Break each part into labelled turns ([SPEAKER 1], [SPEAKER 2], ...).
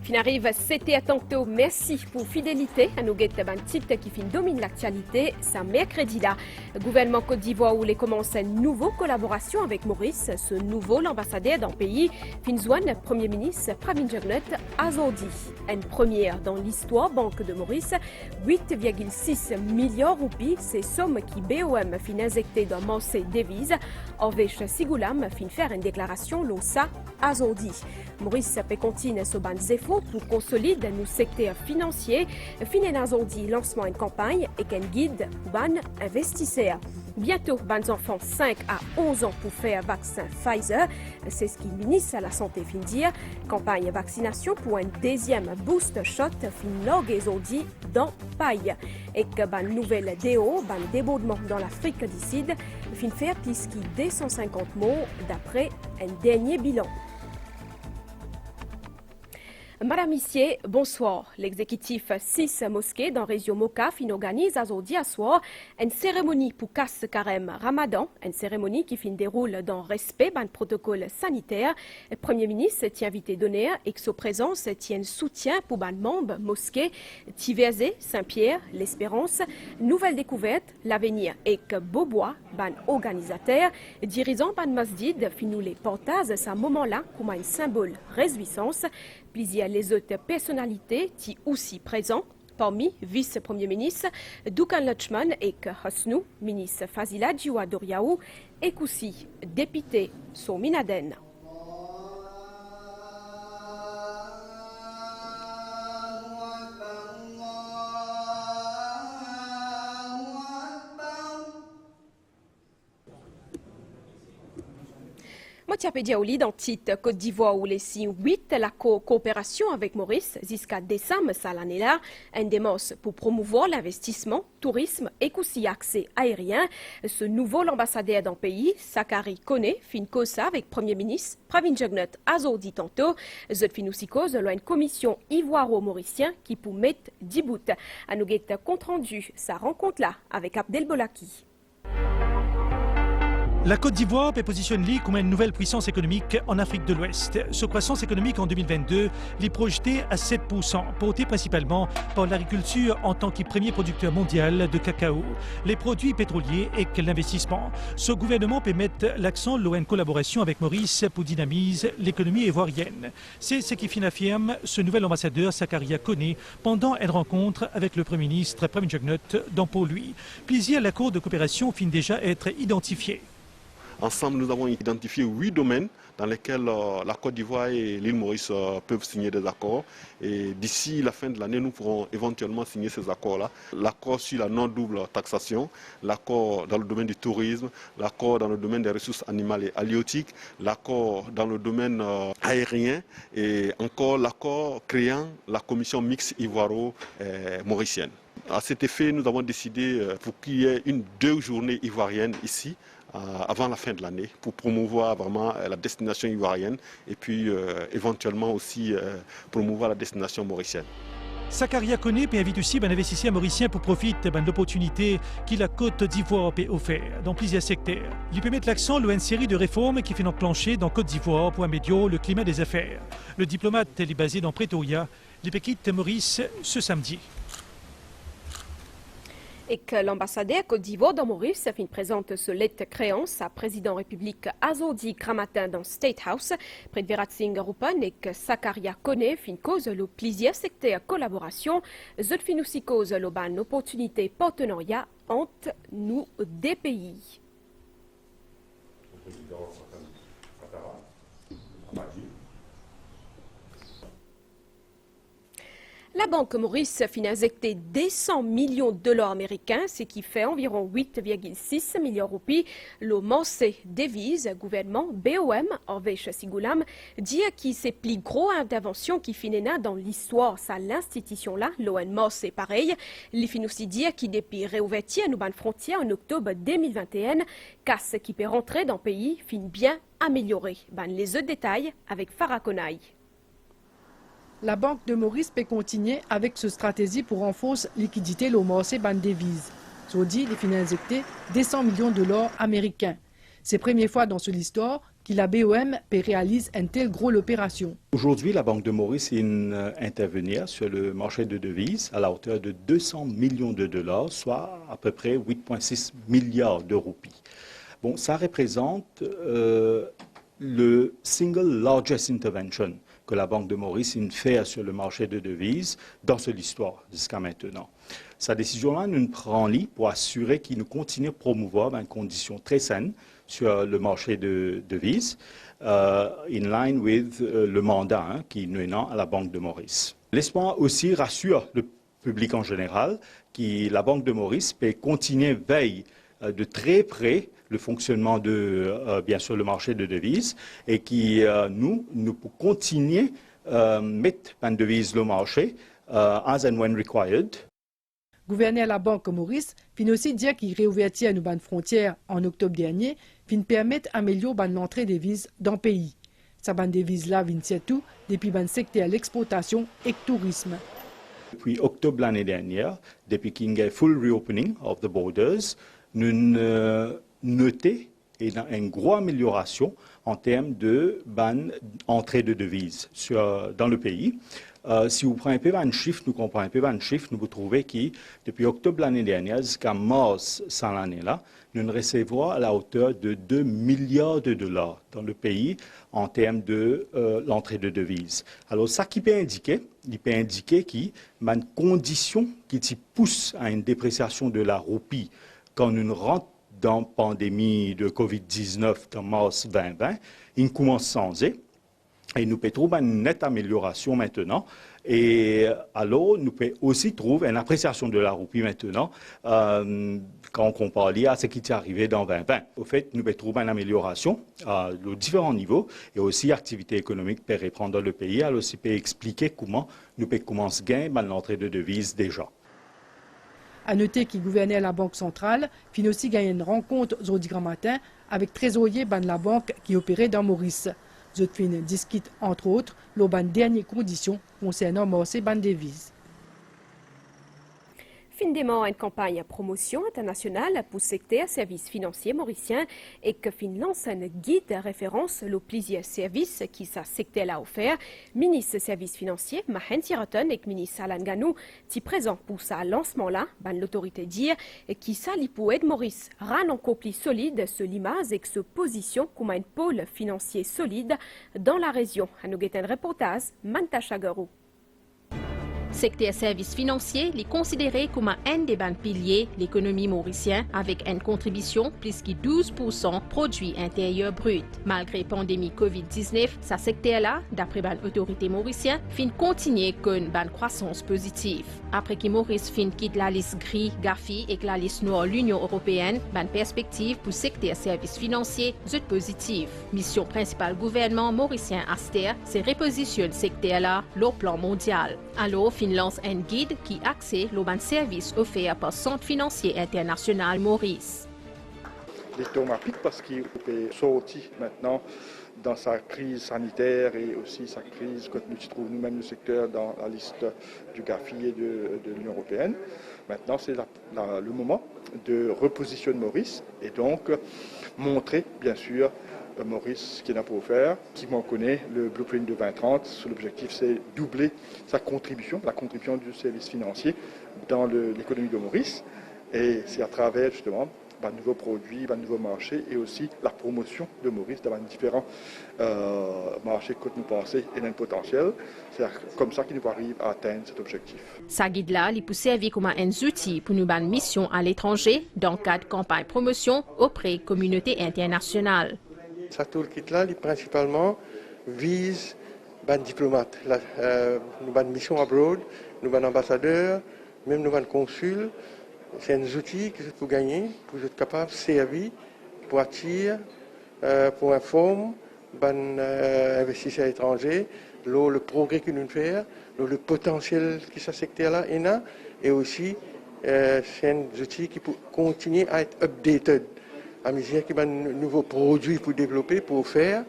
[SPEAKER 1] Fin arrive, c'était à tantôt. Merci pour fidélité. À nous guetter un titre qui fin domine l'actualité. C'est mercredi là. Le gouvernement Côte d'Ivoire où les commence une nouvelle collaboration avec Maurice. Ce nouveau l'ambassadeur dans le pays. Finzouane, Premier ministre Pravin Jugnut Azordi. Une première dans l'histoire Banque de Maurice. 8,6 milliards de roupies. Ces sommes qui BOM fin injectées dans Marseille devises. Orvesh Sigoulam fin faire une déclaration l'OSA Azordi. Maurice peut continuer ce ban zéfo pour consolider nos secteurs financiers. Fin Azordi lancement une campagne et qu'un guide pour ban investisseurs. Bientôt, ban enfants 5 à 11 ans pour faire vaccin Pfizer. C'est ce qu'il ministre à la santé fin dire. Campagne vaccination pour un deuxième booster shot fin log Azordi dans paille. Et que ban nouvelle DO, ban débordement dans l'Afrique du Sud, fin faire plus que 250 morts d'après un dernier bilan. Madame Missier, bonsoir. L'exécutif 6 mosquées dans la région Moka organise aujourd'hui à soir une cérémonie pour casse carême Ramadan, une cérémonie qui déroule dans le respect d'un protocole sanitaire. Le Premier ministre tient invité d'honneur et que sa présence tient soutien pour les membres mosquées Tiverzé, Saint-Pierre, l'Espérance, Nouvelle Découverte, l'Avenir et que Beaubois, ban organisateur, dirigeant ban masjid finou les portages à ce moment-là comme un symbole réjouissance. Plusieurs les autres personnalités qui aussi présents, parmi vice-premier ministre Doukan Lachman et Hasnou, ministre Fazila Dioua Doriaou et aussi député Sominaden. Motiapédia Oli dans titre Côte d'Ivoire où les signes 8 la coopération avec Maurice jusqu'à décembre ça l'année là un démence pour promouvoir l'investissement, tourisme et aussi accès aérien. Ce nouveau l'ambassadeur dans le pays, Sakari Kone, fin cause avec Premier ministre Pravin Jugnut Azordi tantôt. Zot fin aussi cause une commission ivoiro-mauricien qui pour mettre 10 bouts. À nous guetter compte rendu sa rencontre là avec Abdel Bolaki.
[SPEAKER 2] La Côte d'Ivoire peut positionner comme une nouvelle puissance économique en Afrique de l'Ouest. Sa croissance économique en 2022 est projetée à 7%, portée principalement par l'agriculture en tant que premier producteur mondial de cacao, les produits pétroliers et l'investissement. Ce gouvernement peut mettre l'accent sur une collaboration avec Maurice pour dynamiser l'économie ivoirienne. C'est ce qui affirme ce nouvel ambassadeur Sakaria Kone pendant une rencontre avec le Premier ministre Pravin Jugnut dans Port-Louis. Plusieurs accords de coopération finissent déjà être identifiés.
[SPEAKER 3] Ensemble, nous avons identifié 8 domaines dans lesquels la Côte d'Ivoire et l'île Maurice peuvent signer des accords. Et d'ici la fin de l'année, nous pourrons éventuellement signer ces accords-là. L'accord sur la non-double taxation, l'accord dans le domaine du tourisme, l'accord dans le domaine des ressources animales et halieutiques, l'accord dans le domaine aérien et encore l'accord créant la commission mixte ivoiro-mauricienne. À cet effet, nous avons décidé pour qu'il y ait 2 journées ivoiriennes ici, avant la fin de l'année pour promouvoir vraiment la destination ivoirienne et puis éventuellement aussi promouvoir la destination mauricienne.
[SPEAKER 2] Sakaria Kone peut inviter aussi un investisseur mauricien pour profiter de l'opportunité que la Côte d'Ivoire peut offrir dans plusieurs secteurs. Il peut mettre l'accent sur une série de réformes qui sont enclenchées dans Côte d'Ivoire pour améliorer le climat des affaires. Le diplomate est basé dans Pretoria. Il peut quitter Maurice ce samedi.
[SPEAKER 1] Et que l'ambassadeur Côte d'Ivoire dans Maurice fin présente ce lettre créance à président République Azordi Kramatin dans State House près de Veratsing Rupan et que Sakaria Kone fin cause le plaisir secteur collaboration zot fin aussi cause le ban opportunité partenariat entre nous des pays. La Banque Maurice fin injecté 200 millions de dollars américains, ce qui fait environ 8,6 milliards de roupies. Le Marseille devise, gouvernement BOM, Orvesh Sigoulam, dit que c'est plus gros intervention qui finena dans l'histoire, ça l'institution-là, l'ON Marseille pareil. Il fin aussi dire qu'il depuis réouverture nos frontières en octobre 2021, casse qui peut rentrer dans le pays fin bien amélioré. Les autres détails avec Farah Konaï.
[SPEAKER 4] La Banque de Maurice peut continuer avec ce stratégie pour renforcer la liquidité au marché ban devise. Saudi, les finances injectées 200 millions de dollars américains. C'est la première fois dans cette histoire qui la BOM réalise une telle grosse opération.
[SPEAKER 5] Aujourd'hui, la Banque de Maurice intervenir sur le marché de devises à la hauteur de 200 millions de dollars, soit à peu près 8,6 milliards de roupies. Bon, ça représente le single largest intervention que la Banque de Maurice fait sur le marché de devises dans cette histoire jusqu'à maintenant. Sa décision-là nous prend pour assurer qu'il nous continue à promouvoir une condition très saine sur le marché de devises, in line with le mandat qui nous est à la Banque de Maurice. L'espoir aussi rassure le public en général que la Banque de Maurice peut continuer veille de très près le fonctionnement de, bien sûr, le marché de devises et qui, nous pouvons continuer à mettre une devise le marché as and when required.
[SPEAKER 4] Gouverneur de la Banque Maurice fin aussi dire qu'il réouvertit à nos bandes frontières en octobre dernier, fin permettre d'améliorer l'entrée des devises dans le pays. Sa bande devise là vient surtout depuis le secteur l'exportation et le tourisme.
[SPEAKER 5] Depuis octobre l'année dernière, depuis qu'il y a full reopening of the borders, nous noté une grosse amélioration en termes de entrée de devises dans le pays. Si vous prenez un peu un chiffre, nous comprenons un peu un chiffre, nous vous trouvez que depuis octobre l'année dernière jusqu'à mars cette année-là, nous recevons à la hauteur de 2 milliards de dollars dans le pays en termes de l'entrée de devises. Alors ça qui peut indiquer, qu'il y a une condition qui pousse à une dépréciation de la roupie quand nous rentrons dans la pandémie de COVID-19 en mars 2020, il commence sans et nous pouvons trouver une nette amélioration maintenant. Et alors, nous pouvons aussi trouver une appréciation de la roupie maintenant quand on compare à ce qui est arrivé dans 2020. Au fait, nous pouvons trouver une amélioration à différents niveaux et aussi l'activité économique peut reprendre dans le pays. Alors, aussi peut expliquer comment nous pouvons commencer à gagner l'entrée de devises déjà.
[SPEAKER 4] À noter qu'il gouvernait la Banque centrale, fin aussi gagné une rencontre aujourd'hui grand matin avec trésorier de la banque qui opérait dans Maurice. Zot fin discute entre autres les dernières conditions concernant Marseille ban devises.
[SPEAKER 1] Fin démarre une campagne à promotion internationale pour le secteur services financiers mauricien et que fin lance un guide de référence le plusieurs services qui ce secteur a offert. Ministre services financiers Mahen Siraton et ministre Alan Ganou sont présents pour ce lancement-là. L'autorité dit qui ça li pour aider Maurice rend encore plus solide ce l'image et se position comme un pôle financier solide dans la région. À nous un reportage Manta Chagarou.
[SPEAKER 6] Secteur services financiers est considéré comme un des piliers de l'économie mauricienne avec une contribution plus que 12% produit intérieur brut. Malgré la pandémie COVID-19, ce secteur-là, d'après l'autorité mauricienne, fin continuer qu'une croissance positive. Après que Maurice fin quitte la liste gris, GAFI et la liste noire l'Union européenne, perspective pour le secteur services financiers est positive. Mission principale gouvernement mauricien Aster, c'est repositionner le secteur-là au plan mondial. Alors, fin lance un guide qui accède aux services offerts par le Centre financier international Maurice.
[SPEAKER 7] C'est automatique parce qu'il est sorti maintenant dans sa crise sanitaire et aussi sa crise quand nous trouvons nous-mêmes le secteur dans la liste du GAFI et de l'Union européenne. Maintenant, c'est le moment de repositionner Maurice et donc montrer, bien sûr, Maurice, qui n'a pas offert, qui m'en connaît, le blueprint de 2030. L'objectif, c'est doubler sa contribution, la contribution du service financier dans l'économie de Maurice. Et c'est à travers, justement, de nouveaux produits, de nouveaux marchés et aussi la promotion de Maurice dans différents marchés que nous pensons et d'un potentiel. C'est comme ça qu'il nous arrive à atteindre cet objectif.
[SPEAKER 6] Sa guide-là, il peut servir comme un outil pour nous une mission à l'étranger dans le cadre de campagne promotion auprès de la communauté internationale.
[SPEAKER 8] Sa toolkit-là, principalement, vise les diplomates. Nous avons une mission abroad, nous avons un ambassadeur, même nous avons un consul. C'est un outil que vous gagner pour être capable de servir, pour attirer, pour informer les investisseurs étrangers, le progrès que nous faisons, le potentiel que ce secteur-là a, et aussi c'est un outil qui peut continuer à être updated. À mesure qu'il y a de nouveaux produits pour développer, pour faire,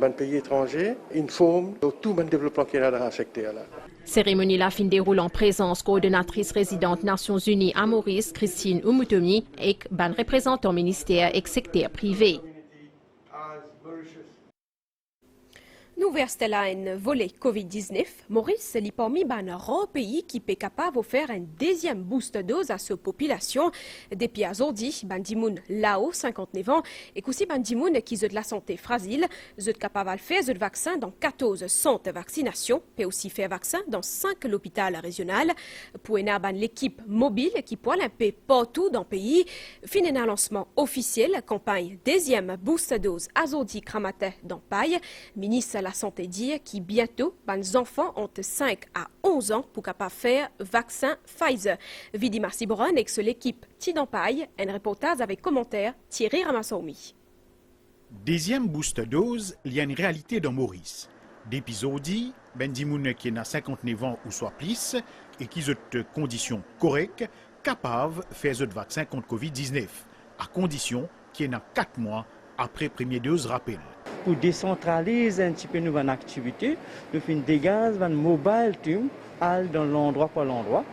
[SPEAKER 8] les pays étrangers informent de tout le développement qu'il y a dans ce secteur-là.
[SPEAKER 6] Cérémonie la fin déroule en présence coordonnatrice résidente Nations Unies à Maurice, Christine Umutomi, et ban représentant ministère et secteur privé.
[SPEAKER 1] nous versons là un volet Covid-19. Maurice est parmi les rares pays qui est capable de faire un deuxième boost dose à sa population. Depuis aujourd'hui, Bandimoun là-haut, 59 ans, et aussi Bandimoun qui ont de la santé fragile, sont capables de faire le vaccin dans 14 centres de vaccination, peut aussi faire vaccin dans 5 hôpitaux régionaux. Pour l'équipe mobile qui peut un peu partout dans le pays, fin un lancement officiel, campagne deuxième boost dose azodi kramate dans paille. Ministre de la Santé dit qui bientôt, les enfants ont 5 à 11 ans pour capable faire vaccin Pfizer. Vidima Siboran avec l'équipe Tidampaille, un reportage avec commentaire Thierry Ramassoumi.
[SPEAKER 9] Deuxième boost dose, il y a une réalité dans Maurice. D'épisodie, Bendimoun qui a 59 ans ou soit plus et qui ont des conditions correctes, capables de faire le vaccin contre Covid-19, à condition qu'il y en a 4 mois après première dose rappel.
[SPEAKER 10] Pour décentraliser un petit peu nos activités, nous faisons des gaz, un mobile team, dans l'endroit par l'endroit.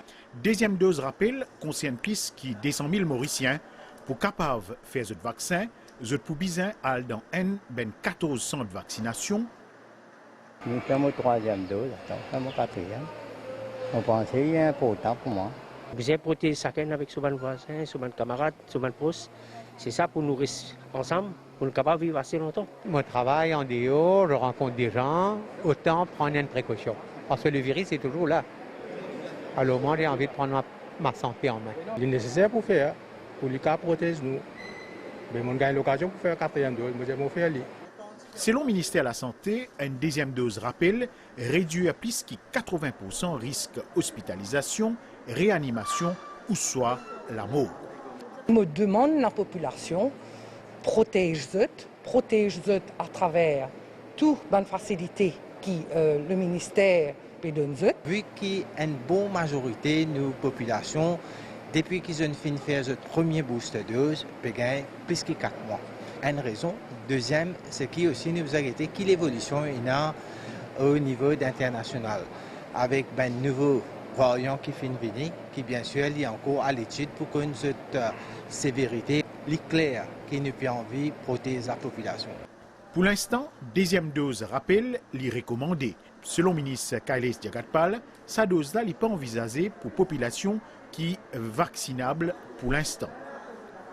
[SPEAKER 9] Deuxième dose rappel concerne plus qui 200 000 Mauriciens pour capables de faire ce vaccin, nous pour besoin dans 14 centres de vaccination.
[SPEAKER 10] Nous faisons ma troisième dose, nous faisons ma quatrième. On pense que c'est important pour moi.
[SPEAKER 11] J'ai protégé chacun avec son voisin, son camarade, son poste. C'est ça pour nous rester ensemble, pour nous capables de vivre assez longtemps.
[SPEAKER 12] Mon travail en dehors, je rencontre des gens, autant prendre une précaution. Parce que le virus est toujours là. Alors moi, j'ai envie de prendre ma santé en main.
[SPEAKER 13] Il est nécessaire pour faire, pour lui protéger nous. Mais on gagne l'occasion pour faire 4e dose, moi j'ai faire lui.
[SPEAKER 9] Selon le ministère de la Santé, une deuxième dose rappel réduit à plus que 80% risque hospitalisation, réanimation ou soit la mort.
[SPEAKER 14] Je demande à la population protège-se à travers toutes les facilités que le ministère peut donner.
[SPEAKER 15] Vu qu'il y a une bonne majorité de nos populations, depuis qu'ils ont fini de faire le premier booster dose, ils gagnent plus que 4 mois. Une raison. Deuxième, c'est qu'il aussi nous arrêté que l'évolution est au niveau international. Avec un nouveau variant qui finit de venir, qui bien sûr est encore à l'étude pour qu'une sévérité claire qui nous peut envie de protéger la population.
[SPEAKER 9] Pour l'instant, deuxième dose rappel est recommandée. Selon le ministre Kailes Diagatpal, sa dose-là n'est pas envisagée pour la population qui est vaccinable pour l'instant.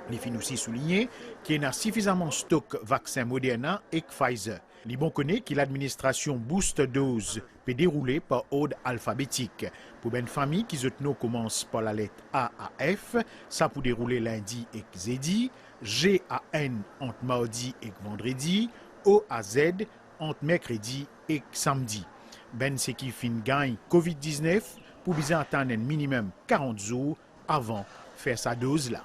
[SPEAKER 9] Il faut aussi souligner qu'il y a suffisamment de stock vaccin Moderna et Pfizer. Il connaît que l'administration boost dose peut dérouler par ordre alphabétique. Pour une famille qui commence par la lettre A à F, ça peut dérouler lundi et jeudi, G à N entre mardi et vendredi, O à Z entre mercredi et samedi. Ce qui fin gagne Covid-19 pour bien attendre un minimum 40 jours avant de faire sa dose là.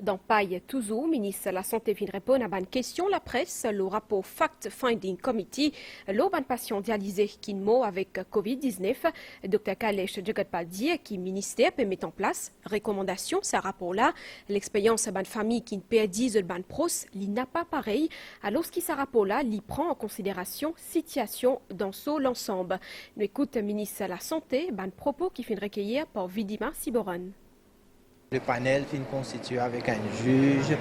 [SPEAKER 1] Dans Paille toujours, ministre de la Santé vient répondre à une question la presse. Le rapport Fact Finding Committee, l'autre patient dialysé qui mort avec Covid-19. Dr Kailes Diagatpal dit que le ministère peut mettre en place recommandation ce rapport-là. L'expérience d'une famille qui perdit le ban pros, il n'a pas pareil. Alors ce rapport-là, il prend en considération situation dans son l'ensemble. Nous écoute le ministre de la Santé, un propos qui finit recueillir par Vidima Siboran.
[SPEAKER 15] Le panel fin constitué avec un juge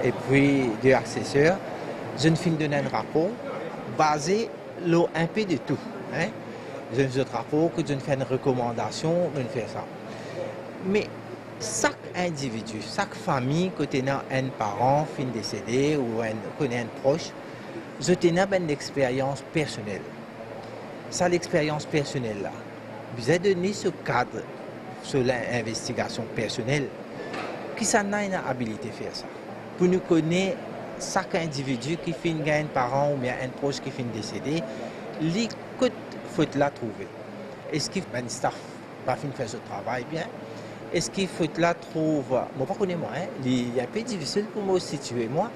[SPEAKER 15] et puis deux assesseurs. Je ne fin donner un rapport basé sur un peu de tout. Je ne rapport que je ne fais une recommandation, je ne fais ça. Mais chaque individu, chaque famille, quand on a un parent fin décédé ou un proche, je tenais une expérience personnelle. Ça, l'expérience personnelle là, vous avez donné ce cadre sur l'investigation personnelle, qui ça n'a une habilité à faire ça. Pour nous connaître chaque individu qui finit un parent ou bien un proche qui finit décédé, les coûts faut la trouver. Est-ce qu'il y a un staff qui finit faire ce travail bien? Est-ce qu'il faut la trouver? Moi, pas connais moi, il est un peu difficile pour me situer moi,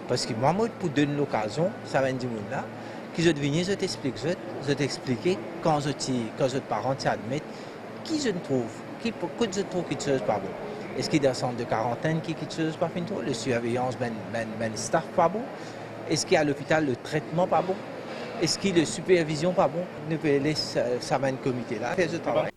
[SPEAKER 15] parce que moi, pour donner l'occasion, ça va dire là, que je deviens, je t'explique, je t'explique quand je parent t'admets, qui je trouve. Pourquoi je trouve quelque chose pas bon? Est-ce qu'il y a des centres de quarantaine qui quelque chose pas bon? La surveillance, ben staff pas bon? Est-ce qu'il y a à l'hôpital le traitement pas bon? Est-ce qu'il y a la supervision pas bon? Nous pouvons laisser ça va un comité là faire ce travail.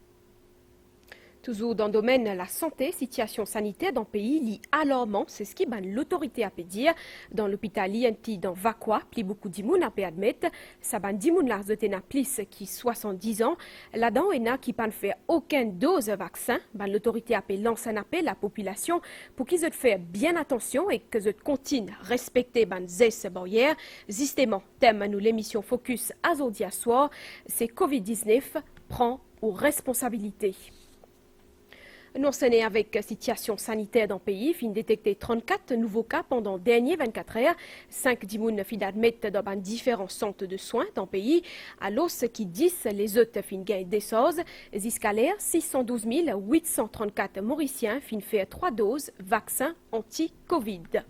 [SPEAKER 1] Toujours dans le domaine de la santé, situation sanitaire dans le pays lit alarmant, c'est ce qui l'autorité a pu dire. Dans l'hôpital INT dans Vakwa, plus beaucoup de monde a pu admettre, ça ban 10 moun la zotena plus qui 70 ans. Là-dedans, il y a qui ne fait aucune dose de vaccin. L'autorité a pu lancer un appel à la population pour qu'ils fassent bien attention et que continuent à respecter ces barrières. Justement, thème nous l'émission Focus à aujourd'hui soir, c'est Covid-19 prend aux responsabilités. Nous sommes avec la situation sanitaire dans le pays. Fin détecté 34 nouveaux cas pendant les dernières 24 heures. 5 dimoun fin d'admettre dans différents centres de soins dans le pays. Alors, ce qui disent les autres fin gain des choses. Jusqu'à l'air, 612 834 Mauriciens fin fait 3 doses vaccin anti-Covid.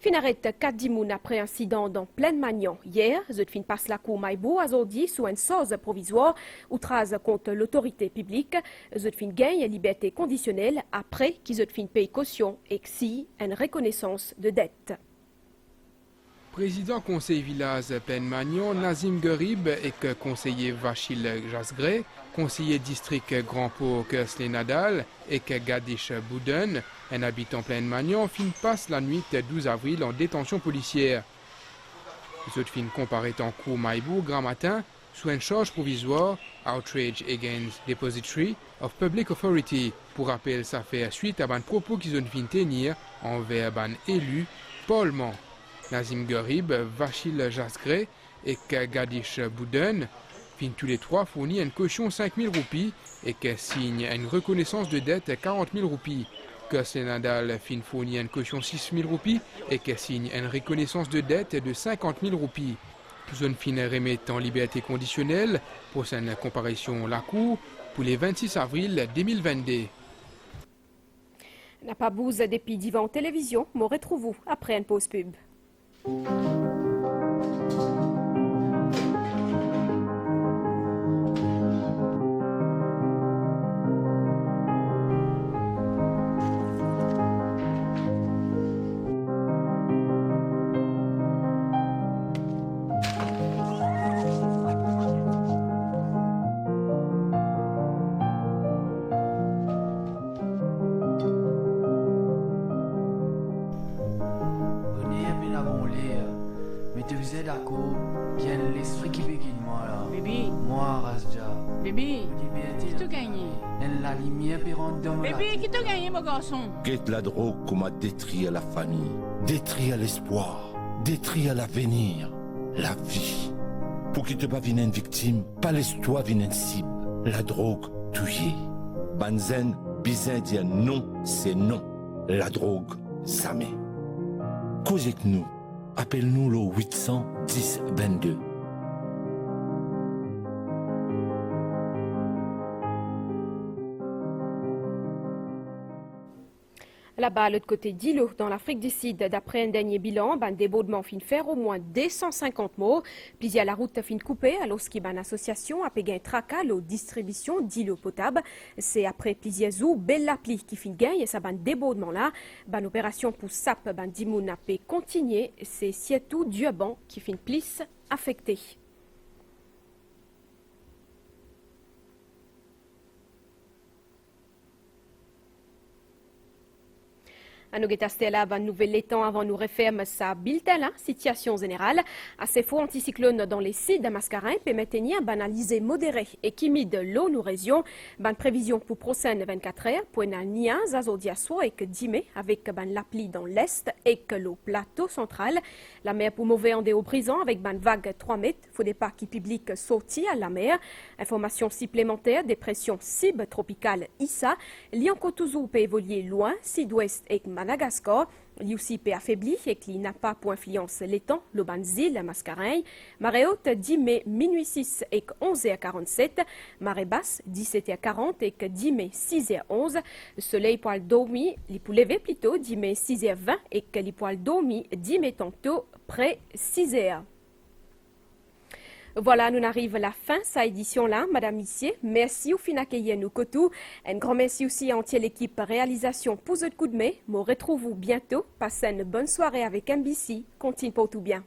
[SPEAKER 1] Fin arrête 4 dimoun après incident dans Plaine Magnan. Hier, zot fin passe la cour Maïbo azordi sous une sauce provisoire outrage contre l'autorité publique. Zot fin gagne liberté conditionnelle après qu'ils zot fin paye caution et si une reconnaissance de dette.
[SPEAKER 16] Président conseil village Plaine Magnan, Nazim Garib et conseiller Vachil Jasgré, conseiller district Grand Port Kersle Nadal et Gadish Bouden, un habitant Plaine Magnan, fin passe la nuit 12 avril en détention policière. Les autres fin comparaissent en cours Maïbou grand matin sous une charge provisoire Outrage Against Depository of Public Authority. Pour rappel, ça fait suite à un propos qu'ils ont fin tenir envers un élu Parlement. Nazim Garib, Vachil Jasgré et Gadish Bouden fin tous les trois fournit une caution 5 000 roupies et signe une reconnaissance de dette 40 000 roupies. Kersle Nadal fin fournit une caution 6 000 roupies et signe une reconnaissance de dette de 50 000 roupies. Zone fin remet en liberté conditionnelle pour sa comparution la cour pour les 26 avril 2022.
[SPEAKER 1] N'a pas bouse depuis divan télévision, me retrouve après une pause pub.
[SPEAKER 17] Guette la drogue comme a détruit la famille, détruit l'espoir, détruit l'avenir, la vie. Pour qu'il te pas vienne une victime, pas l'histoire vienne une cible. La drogue tuée. Banzen, bizin dire non, c'est non. La drogue, jamais. Cause avec nous, appelle-nous le 810 22.
[SPEAKER 1] Là-bas, à l'autre côté d'îlot, dans l'Afrique du Sud, d'après un dernier bilan, un débordement fin faire au moins 250 morts. Puis à la route fin coupée, alors qu'il y a une association a payé un tracas la distribution d'îlot potable. C'est après plusieurs jours, belle appli qui fin gagne et ça un débordement là. Une opération pour SAP, dimoun a pu continuer. C'est surtout Durban qui fin plus affecté. À nous Stella, un nouvel étang avant nous referme sa bulletin, situation générale. Assez faux anticyclone dans les sites de Mascarin permettent de banaliser modéré et timide l'eau nous région. Ban prévision pour prochaine 24 heures pour une nia aujourd'hui soir et que 10 mai avec l'appli dans l'est et que le plateau central. La mer pour mauvais en déo brisant avec ban vague 3 mètres. Faut départ qui public sorti à la mer. Information supplémentaire dépression subtropicale Issa. Liancotouzou peut évoluer loin, sud-ouest et Madagascar, lui aussi peut affaibli et qui n'a pas pour influence l'étang, le banzil, Mascarin. Marée haute 10 mai minuit 6 et 11h47. Marée basse 17h40 et 10 mai 6h11. Soleil poil dormi, les pour lever plutôt 10 mai 6h20 et que les poils dormi 10 mai tantôt près 6h. Voilà, nous arrivons à la fin de cette édition-là, Madame Missier. Merci au fin d'accueillir nous Cotou. Un grand merci aussi à entière l'équipe réalisation pour ce coup de main. Nous retrouvons bientôt. Passez une bonne soirée avec MBC. Continue pour tout bien.